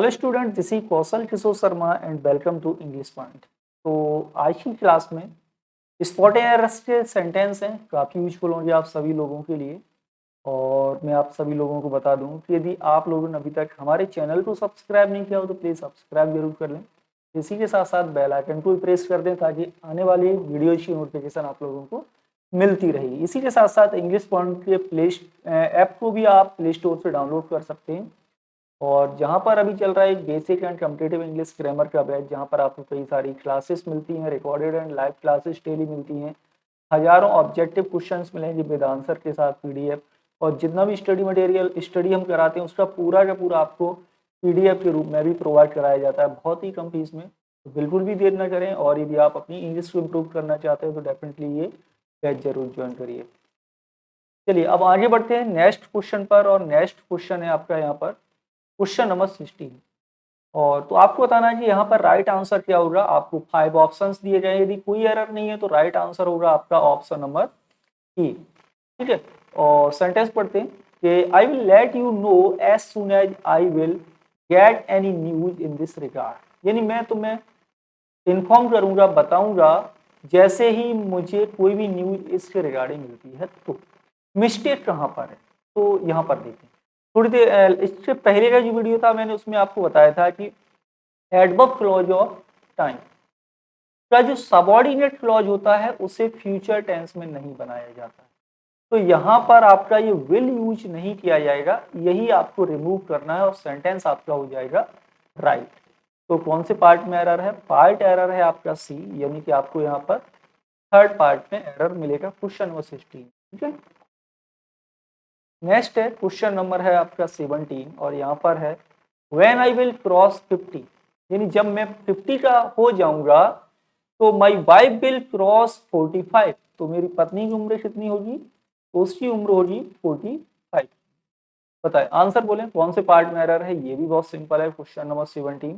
Hello student, this is Kaushal Kishore Sharma and welcome to English point. तो आज की क्लास में स्पॉट एरर्स के सेंटेंस हैं, काफ़ी यूजफुल होंगे आप सभी लोगों के लिए। और मैं आप सभी लोगों को बता दूं कि यदि आप लोगों ने अभी तक हमारे चैनल को सब्सक्राइब नहीं किया हो तो प्लीज़ सब्सक्राइब जरूर कर लें। इसी के साथ साथ बेल आइकन को भी प्रेस कर दें ताकि आने वाली वीडियोज की नोटिफिकेशन आप लोगों को मिलती रहेगी। इसी के साथ साथ इंग्लिश पॉइंट के ऐप को भी आप प्ले स्टोर से डाउनलोड कर सकते हैं। और जहाँ पर अभी चल रहा है एक basic and competitive English grammar का बैच, जहाँ पर आपको कई सारी क्लासेस मिलती हैं, recorded and live classes daily मिलती हैं। हजारों ऑब्जेक्टिव क्वेश्चंस मिलेंगे विद आंसर के साथ पीडीएफ। और जितना भी स्टडी मटेरियल स्टडी हम कराते हैं उसका पूरा का पूरा आपको पीडीएफ के रूप में भी प्रोवाइड कराया जाता है, बहुत ही कम फीस में। तो बिल्कुल भी देर ना करें, और यदि आप अपनी इंग्लिश को इम्प्रूव करना चाहते हैं तो डेफिनेटली ये बैच जरूर ज्वाइन करिए। चलिए अब आगे बढ़ते हैं नेक्स्ट क्वेश्चन पर, और नेक्स्ट क्वेश्चन है आपका यहाँ पर क्वेश्चन नंबर 16। और तो आपको बताना है कि यहाँ पर राइट आंसर क्या होगा। आपको 5 ऑप्शंस दिए गए, यदि कोई एरर नहीं है तो राइट आंसर होगा आपका ऑप्शन नंबर ई। ठीक है, और सेंटेंस पढ़ते हैं कि I will let you know as soon as I will get any news in this regard. यानी मैं तुम्हें इन्फॉर्म करूंगा, बताऊंगा जैसे ही मुझे कोई भी न्यूज इसके रिगार्डिंग मिलती है। तो मिस्टेक कहाँ पर है, तो यहाँ पर देखें। थोड़ी देर इससे पहले का जो वीडियो था मैंने उसमें आपको बताया था कि एडवर्ब क्लॉज ऑफ टाइम का जो सबऑर्डिनेट क्लॉज होता है उसे फ्यूचर टेंस में नहीं बनाया जाता है। तो यहाँ पर आपका ये विल यूज नहीं किया जाएगा, यही आपको रिमूव करना है और सेंटेंस आपका हो जाएगा राइट। तो कौन से पार्ट में एरर है? पार्ट एरर है आपका सी, यानी कि आपको यहाँ पर थर्ड पार्ट में एरर मिलेगा क्वेश्चन नंबर 16। ठीक है, नेक्स्ट है क्वेश्चन नंबर है आपका 17, और यहाँ पर है व्हेन आई विल क्रॉस 50। यानी जब मैं 50 का हो जाऊंगा तो माई वाइफ विल क्रॉस 45। तो मेरी पत्नी की उम्र कितनी होगी? तो उसकी उम्र होगी 45। बताए आंसर बोलें कौन से पार्ट में एरर है। ये भी बहुत सिंपल है, क्वेश्चन नंबर 17।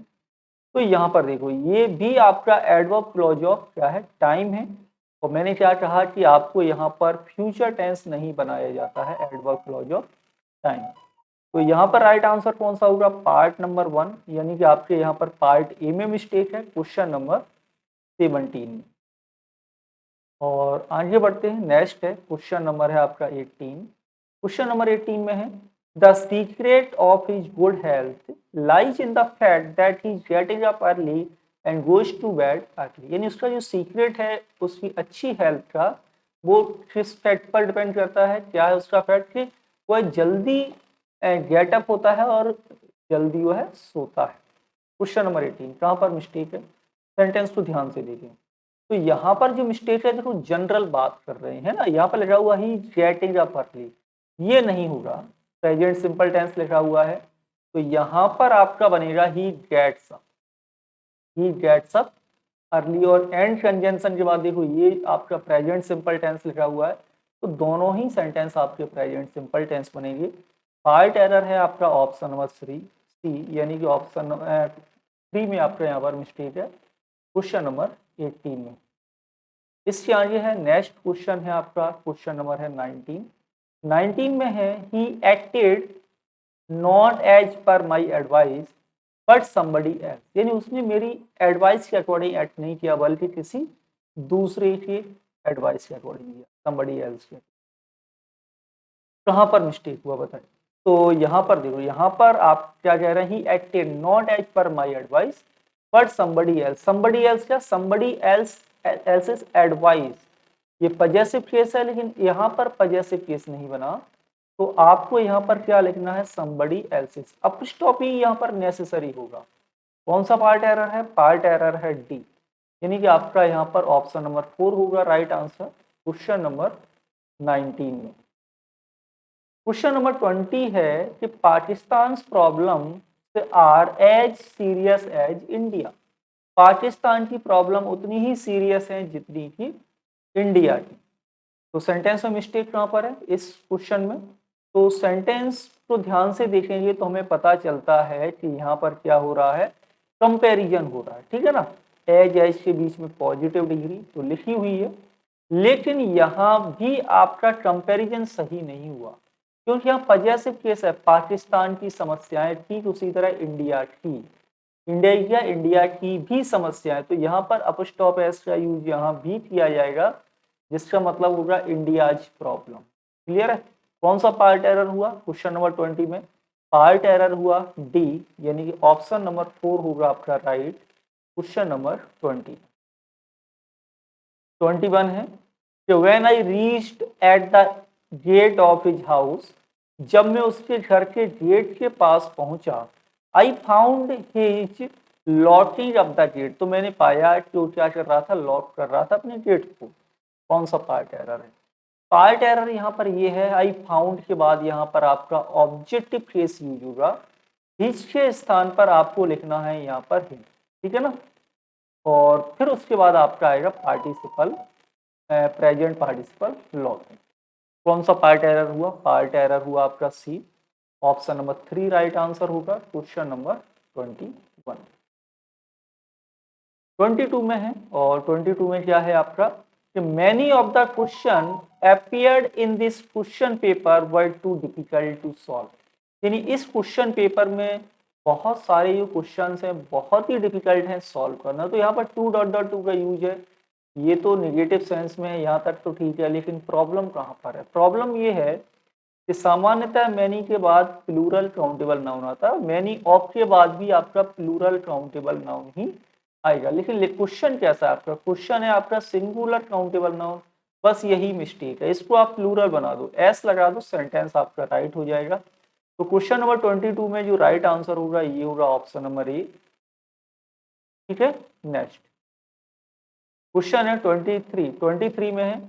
तो यहाँ पर देखो ये भी आपका एडवर्ब क्लॉज ऑफ क्या है? टाइम है। और मैंने क्या कहा कि आपको यहाँ पर फ्यूचर टेंस नहीं बनाया जाता है एडवर्ब क्लॉज ऑफ टाइम। तो यहाँ पर राइट आंसर कौन सा होगा? पार्ट नंबर 1, यानी कि आपके यहाँ पर पार्ट ए में मिस्टेक है क्वेश्चन नंबर 17 में। और आगे बढ़ते हैं, नेक्स्ट है क्वेश्चन नंबर है आपका 18। क्वेश्चन नंबर 18 में है the secret of his good health lies in the fact that he getting up early and goes to bed early. यानी उसका जो सीक्रेट है उसकी अच्छी हेल्थ का, वो किस फैक्ट पर डिपेंड करता है? क्या है उसका फैक्ट? कि वह जल्दी गेटअप होता है और जल्दी वह सोता है। क्वेश्चन नंबर 18 कहाँ पर मिस्टेक है? सेंटेंस को ध्यान से देखें। तो यहाँ पर जो मिस्टेक है, देखो जनरल बात कर रहे हैं ना, यहाँ पर लिखा हुआ ही गेटिंग अप अर्ली, ये नहीं होगा। प्रेजेंट सिंपल टेंस लिखा हुआ है, तो यहाँ पर आपका बनेगा he gets up. He gets up early, और एंड कंजंक्शन के बाद देखो ये आपका प्रेजेंट सिंपल टेंस लिखा हुआ है, तो दोनों ही सेंटेंस आपके प्रेजेंट सिंपल टेंस बनेंगे। पार्ट एरर है आपका ऑप्शन नंबर सी, यानी कि ऑप्शन 3 में आपका यहाँ पर मिस्टेक है क्वेश्चन नंबर 18 में। इसके आगे है नेक्स्ट क्वेश्चन है आपका क्वेश्चन नंबर है 19 में है he acted not as per my advice but somebody else. यानी उसने मेरी एडवाइस के अकॉर्डिंग एक्ट नहीं किया बल्कि किसी दूसरे के एडवाइस के अकॉर्डिंग किया, समबडी एल्स के। कहाँ पर मिस्टेक हुआ बताइए? तो यहाँ पर देखो, यहाँ पर आप क्या कह रहे हैं? He acted not as per my advice but somebody else. Somebody else क्या? Somebody else else's advice. ये पजेसिव केस है, लेकिन यहाँ पर पजेसिव केस नहीं बना, तो आपको यहाँ पर क्या लिखना है? Somebody else's. अपस्टॉपी यहाँ पर नेसेसरी होगा। कौन सा पार्ट एरर है? पार्ट एरर है डी, यानी कि आपका यहाँ पर ऑप्शन नंबर 4 होगा राइट आंसर क्वेश्चन नंबर 19 में। क्वेश्चन नंबर 20 है कि Pakistan problem are as serious as India. Pakistan की प्रॉब्लम उतनी ही सीरियस है जितनी की इंडिया की। तो सेंटेंस में मिस्टेक कहाँ पर है इस क्वेश्चन में? तो सेंटेंस को ध्यान से देखेंगे तो हमें पता चलता है कि यहाँ पर क्या हो रहा है? कंपैरिजन हो रहा है। ठीक है ना, एज के बीच में पॉजिटिव डिग्री तो लिखी हुई है, लेकिन यहाँ भी आपका कंपैरिजन सही नहीं हुआ। क्योंकि यहाँ पजेसिव केस है, पाकिस्तान की समस्याएं ठीक उसी तरह इंडिया की भी समस्याएं, तो यहाँ पर अपस्टॉप एस का यूज यहाँ भी किया जाएगा, जिसका मतलब होगा इंडियाज प्रॉब्लम। क्लियर है? कौन सा पार्ट एरर हुआ क्वेश्चन नंबर 20 में? पार्ट एरर हुआ डी, यानी कि ऑप्शन नंबर 4 होगा आपका राइट क्वेश्चन नंबर 20। 21 है कि when I reached at the gate of his house, जब मैं उसके घर के गेट के पास पहुंचा, I found his locking up the gate, तो मैंने पाया कि वो क्या कर रहा था, लॉक कर रहा था अपने गेट को। कौन सा पार्ट एरर है? पार्ट एरर यहाँ पर ये है, आई फाउंड के बाद यहाँ पर आपका ऑब्जेक्टिव फ्रेज यूज होगा, हिज के स्थान पर आपको लिखना है यहाँ पर हिज, ठीक है ना। और फिर उसके बाद आपका आएगा पार्टिसिपल, प्रेजेंट पार्टिसिपल लॉकिंग। कौन सा पार्ट एरर हुआ? पार्ट एरर हुआ आपका सी, ऑप्शन नंबर 3 राइट आंसर होगा क्वेश्चन नंबर 21। 22 में है, और 22 में क्या है आपका कि many of the question appeared in this question paper were too difficult to solve, यानी इस क्वेश्चन पेपर में बहुत सारे जो क्वेश्चन हैं बहुत ही डिफिकल्ट हैं सॉल्व करना। तो यहाँ पर 2.2 का यूज है, ये तो निगेटिव सेंस में है, यहाँ तक तो ठीक है, लेकिन प्रॉब्लम कहाँ पर है? प्रॉब्लम ये है कि सामान्यतः मैनी के बाद प्लूरल काउंटेबल नाउन आता है, मैनी ऑफ के बाद भी आपका प्लूरल काउंटेबल नाउन ही आएगा, लेकिन क्वेश्चन कैसा है आपका? क्वेश्चन है आपका सिंगुलर काउंटेबल नाउन, बस यही मिस्टेक है, इसको आप प्लूरल बना दो, एस लगा दो, सेंटेंस आपका राइट हो जाएगा। तो क्वेश्चन नंबर 22 में जो राइट आंसर होगा ये होगा ऑप्शन नंबर ए, ठीक है। नेक्स्ट क्वेश्चन है 23 में है,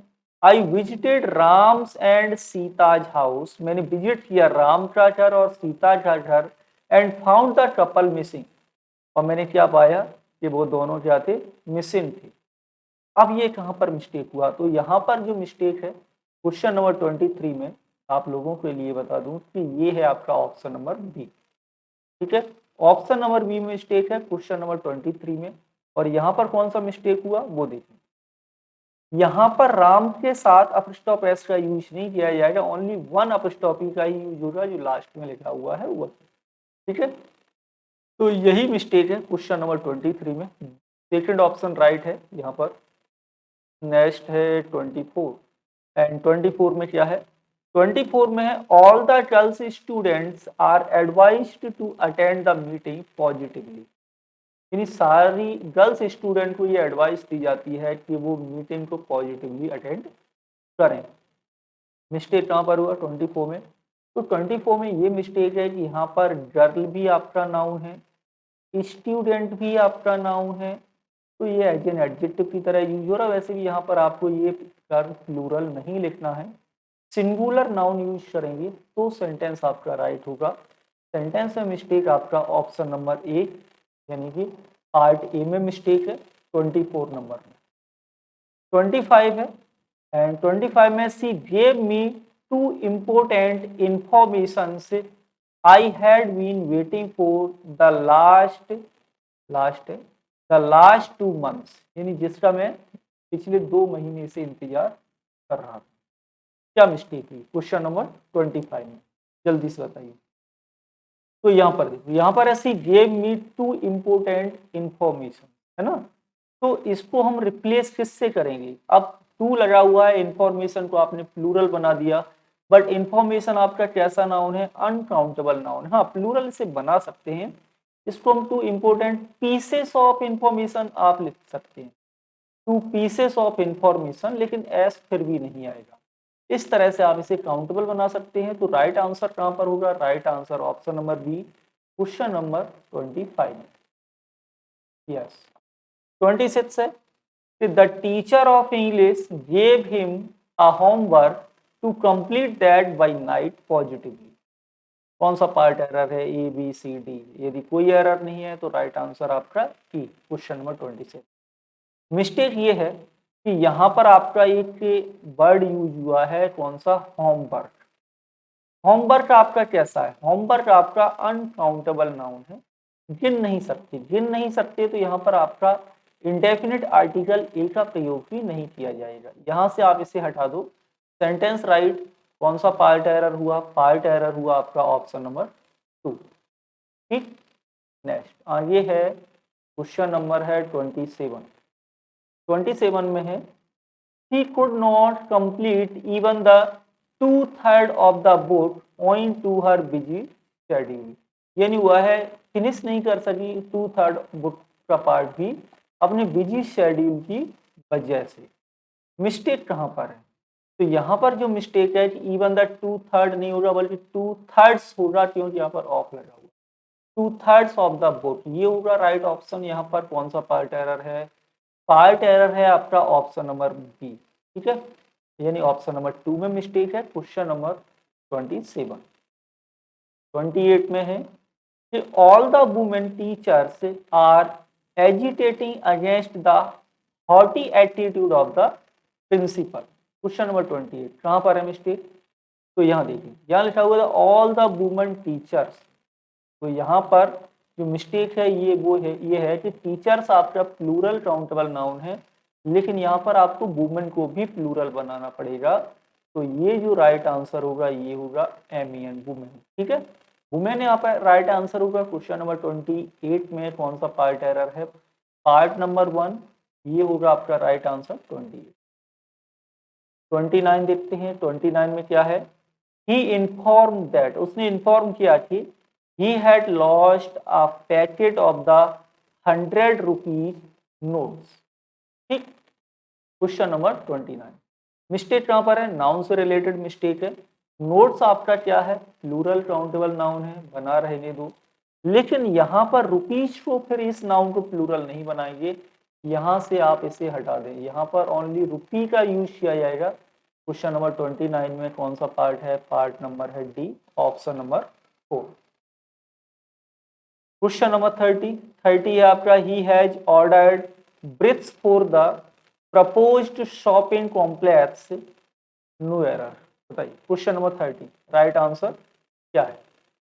I visited Ram's and Sita's house, मैंने विजिट किया राम का घर और सीता का घर, and found the couple missing, और मैंने क्या पाया कि वो दोनों क्या थे, मिसिंग थे। अब ये कहाँ पर मिस्टेक हुआ? तो यहाँ पर जो मिस्टेक है क्वेश्चन नंबर 23 में, आप लोगों के लिए बता दूं कि ये है आपका ऑप्शन नंबर बी, ठीक है। ऑप्शन नंबर बी में मिस्टेक है क्वेश्चन नंबर 23 में। और यहाँ पर कौन सा मिस्टेक हुआ वो देखिए, यहाँ पर राम के साथ अपस्टॉप एस का यूज नहीं किया जाएगा, ओनली वन अपस्टॉपी का ही यूज होगा जो लास्ट में लिखा हुआ है वो, ठीक है। तो यही मिस्टेक है क्वेश्चन नंबर 23 में, सेकंड ऑप्शन राइट है यहाँ पर। नेक्स्ट है 24, एंड 24 में क्या है? 24 में है all the girls students are advised to attend the meeting positively, यानी सारी गर्ल्स स्टूडेंट को ये एडवाइस दी जाती है कि वो मीटिंग को पॉजिटिवली अटेंड करें। मिस्टेक कहाँ पर हुआ? 24 में। तो 24 में ये मिस्टेक है कि यहाँ पर गर्ल भी आपका नाउन है, स्टूडेंट भी आपका नाउन है, तो ये एज एन एडजेक्टिव की तरह यूज हो रहा है। वैसे भी यहाँ पर आपको ये कर्व प्लूरल नहीं लिखना है, सिंगुलर नाउन यूज करेंगे तो सेंटेंस आपका राइट होगा। सेंटेंस में मिस्टेक आपका ऑप्शन नंबर ए, यानी कि पार्ट ए में मिस्टेक है 24 नंबर में। 25 है, एंड 25 में she gave me two important information से I had been waiting for the last 2 months, यानी जिसका मैं पिछले 2 महीने से इंतजार कर रहा था। क्या मिस्टेक हुई क्वेश्चन नंबर 25 में? जल्दी से बताइए। तो यहाँ पर देखो, यहाँ पर ऐसी gave me two important information है ना, तो इसको हम रिप्लेस किससे करेंगे? अब टू लगा हुआ है, इंफॉर्मेशन को आपने प्लूरल बना दिया, बट इंफॉर्मेशन आपका कैसा नाउन है? Uncountable noun. हाँ, प्लूरल से बना सकते हैं इसको हम, two important pieces of information आप लिख सकते हैं, टू पीसेस ऑफ इंफॉर्मेशन, लेकिन एस फिर भी नहीं आएगा। इस तरह से आप इसे काउंटेबल बना सकते हैं। तो राइट आंसर कहां पर होगा? Right answer option number B, question number 25। Yes. 26 है, the teacher of English gave him a homework to complete that by night positively. कौन सा पार्ट एरर है? A B C D. यदि कोई एरर नहीं है तो राइट आंसर आपका टी, क्वेश्चन नंबर 26। मिस्टेक ये है कि यहाँ पर आपका एक वर्ड यूज हुआ है, कौन सा? होमवर्क। होमवर्क आपका कैसा है? होमवर्क आपका अनकाउंटेबल नाउन है, गिन नहीं सकते, तो यहाँ पर आपका इंडेफिनिट आर्टिकल ए का प्रयोग भी नहीं किया जाएगा। यहाँ से आप इसे हटा दो, सेंटेंस राइट कौन सा पार्ट एरर हुआ? पार्ट एरर हुआ आपका ऑप्शन नंबर 2। ठीक, नेक्स्ट आगे है क्वेश्चन नंबर है 27। 27 में है he could not complete even the 2/3 of the book owing to her busy schedule। यानी हुआ है फिनिश नहीं कर सकी 2/3 बुक का पार्ट भी अपने बिजी शेड्यूल की वजह से। मिस्टेक कहाँ पर है? तो यहाँ पर जो मिस्टेक है कि इवन द 2/3 नहीं होगा बल्कि 2/3 होगा, क्योंकि यहाँ पर ऑफ लगा हुआ 2/3 ऑफ द बुक, ये होगा राइट ऑप्शन। यहाँ पर कौन सा पार्ट एरर है? पार्ट एरर है आपका ऑप्शन नंबर बी। ठीक है, यानी ऑप्शन नंबर 2 में मिस्टेक है। Question number 27। 28 में है कि all the women teachers are agitating against the haughty attitude of the principal. Question number 28 कहाँ पर है मिस्टेक? तो यहाँ देखिए, यहाँ लिखा हुआ है ऑल द वुमेन टीचर्स। तो यहाँ पर जो मिस्टेक है ये है कि टीचर्स आपका प्लूरल काउंटेबल नाउन है, लेकिन यहाँ पर आपको वुमेन को भी प्लूरल बनाना पड़ेगा। तो ये जो राइट आंसर होगा ये होगा एमियन, वुमेन। ठीक है, वुमेन यहाँ पर राइट आंसर होगा। क्वेश्चन नंबर 28 में कौन सा पार्ट एरर है? पार्ट नंबर 1, ये होगा आपका राइट आंसर 28। 29 देखते हैं। 29 में क्या है? ही इन्फॉर्म दैट, उसने इन्फॉर्म किया कि he had lost a packet of the 100 rupees notes। ठीक, क्वेश्चन नंबर 29। मिस्टेक कहाँ पर है? नाउन से रिलेटेड मिस्टेक है। नोट्स आपका क्या है? प्लूरल काउंटेबल नाउन है, बना रहने दो। लेकिन यहाँ पर रुपीज को फिर इस नाउन को प्लूरल नहीं बनाएंगे, यहाँ से आप इसे हटा दें। यहाँ पर ओनली रुपी का यूज किया जाएगा। क्वेश्चन नंबर 29 में कौन सा पार्ट है? पार्ट नंबर है D, option number 4। Question number 30 है आपका he has ordered bricks for the proposed shopping complex, no error. बताइए क्वेश्चन नंबर 30 राइट आंसर क्या है?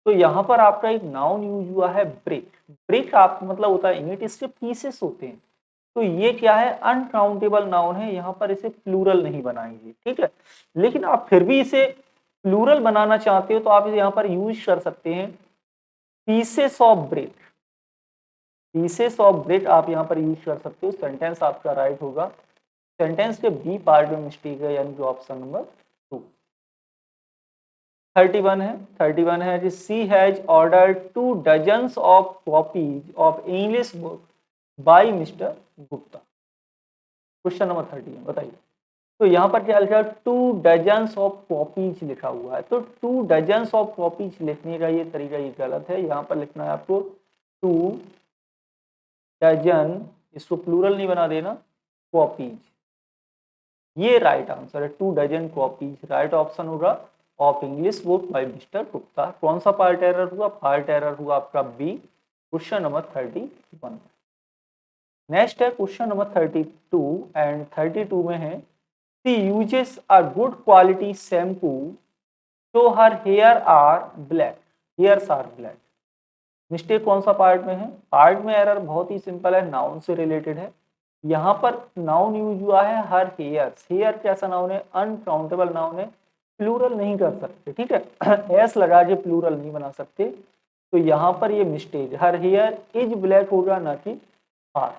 तो यहाँ पर आपका एक नाउन यूज हुआ है ब्रिक। ब्रिक आप मतलब होता है ईंट, इसके पीसेस होते हैं। तो ये क्या है? अनकाउंटेबल नाउन है, यहाँ पर इसे प्लूरल नहीं बनाएंगे। ठीक है, लेकिन आप फिर भी इसे प्लूरल बनाना चाहते हो तो आप इसे यहाँ पर यूज कर सकते हैं, pieces of bread. Pieces of bread आप यहाँ पर यूज कर सकते हो। सेंटेंस आपका राइट होगा। सेंटेंस के बी पार्ट में मिस्टेक है, यानी कि ऑप्शन नंबर 2। 31 है। 31 है कि she has ordered 2 dozens of copies of English book by Mr Gupta. Question number 30 बताइए। तो यहाँ पर क्या लिखा है? 2 डजन्स ऑफ कॉपीज लिखा हुआ है। तो 2 डजन्स ऑफ कॉपीज लिखने का ये तरीका ये गलत है। यहाँ पर लिखना है आपको 2 डजन, इसको प्लूरल नहीं बना देना, कॉपीज। ये राइट आंसर है, 2 डजन कॉपीज राइट ऑप्शन होगा of English book by Mr Gupta. कौन सा पार्ट एरर हुआ? पार्ट एरर हुआ आपका बी, क्वेश्चन नंबर 31। नेक्स्ट है क्वेश्चन नंबर 32 एंड 32 में है She uses a good quality shampoo, so her hair are black. Hairs are black. Mistake कौन सा पार्ट में है? पार्ट में एरर बहुत ही सिंपल है, नाउन से रिलेटेड है। यहाँ पर नाउन यूज हुआ है हर हेयर्स। हेयर कैसा नाउन है? अनकाउंटेबल नाउन है, प्लूरल नहीं कर सकते। ठीक है, एस लगा के प्लूरल नहीं बना सकते। तो यहाँ पर ये मिस्टेक है, हर हेयर इज ब्लैक होगा, ना कि आर।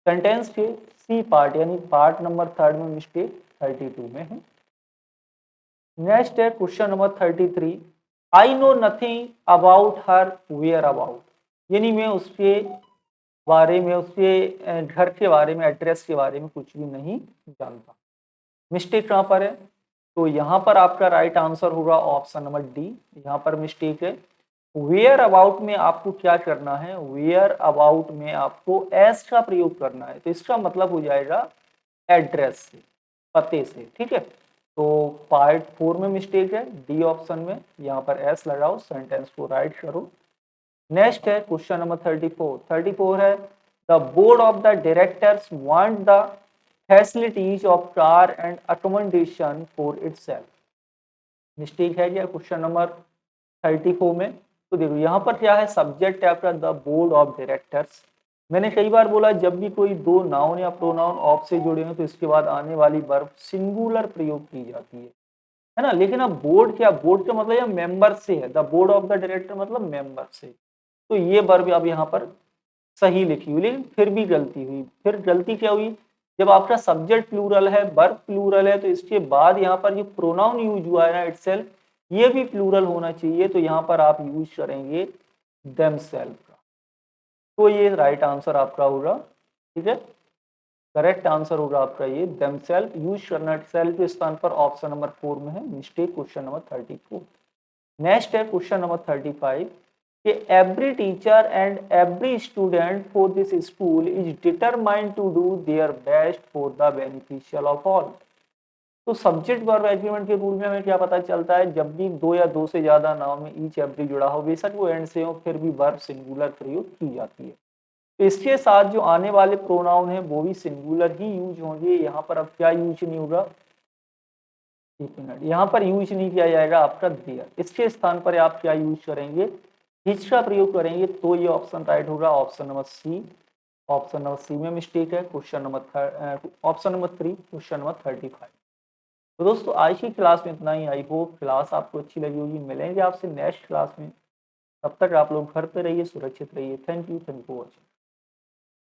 सेंटेंस के सी पार्ट यानी पार्ट नंबर 3 में मिस्टेक 32 में है। नेक्स्ट है question number 33। I know nothing about her whereabouts, यानी मैं उसके बारे में, उसके घर के बारे में, एड्रेस के बारे में कुछ भी नहीं जानता। मिस्टेक कहाँ पर है? तो यहाँ पर आपका राइट आंसर होगा ऑप्शन नंबर डी। यहाँ पर मिस्टेक है। वेयर अबाउट में आपको क्या करना है? वेयर अबाउट में आपको एस का प्रयोग करना है। तो इसका मतलब हो जाएगा एड्रेस से, पते से। ठीक है, तो पार्ट 4 में मिस्टेक है, डी ऑप्शन में। यहाँ पर एस लगाओ, सेंटेंस को राइट करो। नेक्स्ट है क्वेश्चन नंबर 34। 34 है the board of the directors want the facilities of car and accommodation for itself. Mistake है क्या क्वेश्चन नंबर 34 में? तो देखो यहाँ पर क्या है, सब्जेक्ट है आपका द बोर्ड ऑफ डायरेक्टर्स। मैंने कई बार बोला जब भी कोई दो नाउन या प्रोनाउन ऑफ से जुड़े हो तो इसके बाद आने वाली वर्ब सिंगुलर प्रयोग की जाती है। है ना। लेकिन अब बोर्ड क्या, बोर्ड का मतलब यहाँ मेंबर से है, the board of the director मतलब मेंबर से। तो ये वर्ब अब यहाँ पर सही लिखी हुई, लेकिन फिर भी गलती हुई। फिर गलती क्या हुई, जब आपका सब्जेक्ट प्लूरल है, वर्ब प्लूरल है, तो इसके बाद यहाँ पर जो प्रोनाउन यूज हुआ है ना इटसेल्फ, ये भी प्लूरल होना चाहिए। तो यहाँ पर आप यूज करेंगे देमसेल्फ का। तो ये राइट आंसर आपका होगा, ठीक है। करेक्ट आंसर होगा आपका ये देमसेल्फ। यूज करना सेल्फ के स्थान पर ऑप्शन नंबर 4 में है, मिस्टेक क्वेश्चन नंबर 34। नेक्स्ट है क्वेश्चन नंबर 35 कि every teacher and every student for this school is determined to do their best for the beneficial of all. तो सब्जेक्ट वर्ब एग्रीमेंट के rule में हमें क्या पता चलता है, जब भी दो या दो से ज्यादा नाम में ईच एवरी जुड़ा हो, बेशक वो एंड से हो, फिर भी वर्ब सिंगुलर प्रयोग की जाती है। तो इसके साथ जो आने वाले प्रोनाउन है वो भी सिंगुलर ही यूज होंगे। यहाँ पर अब क्या यूज नहीं होगा, एक मिनट, यहाँ पर यूज नहीं किया जाएगा आपका देयर, इसके स्थान पर आप क्या यूज करेंगे, हिच का प्रयोग करेंगे। तो ये ऑप्शन राइट होगा, option number C. Option number C में मिस्टेक है। Question number option number 3 question number 35। तो दोस्तों आज की क्लास में इतना ही। आई होप क्लास आपको अच्छी लगी होगी। मिलेंगे आपसे नेक्स्ट क्लास में, तब तक आप लोग घर पे रहिए, सुरक्षित रहिए। Thank you for watching.